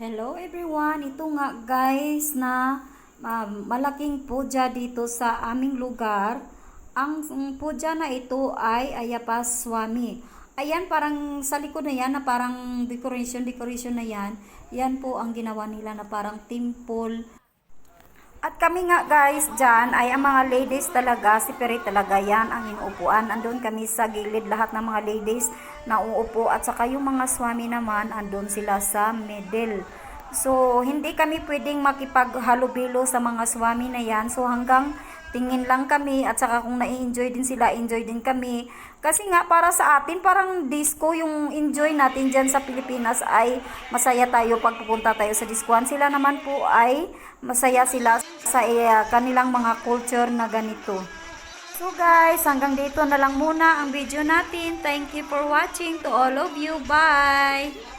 Hello everyone, ito nga guys na malaking puja dito sa aming lugar. Ang puja na ito ay Ayapa Swami. Ayan, parang sa likod na yan na parang decoration na yan. Yan po ang ginawa nila na parang temple. At kami nga guys dyan ay ang mga ladies talaga, separate talaga yan ang inuupuan. Andun kami sa gilid lahat ng mga ladies na uupo at saka yung mga swami naman andun sila sa middle. So hindi kami pwedeng makipaghalubilo sa mga swami na yan. So hanggang tingin lang kami at saka kung nai-enjoy din sila, enjoy din kami. Kasi nga para sa atin parang disco yung enjoy natin dyan sa Pilipinas ay masaya tayo pag pupunta tayo sa discoan. Sila naman po ay masaya sila sa kanilang mga culture na ganito. So guys, hanggang dito na lang muna ang video natin. Thank you for watching to all of you. Bye!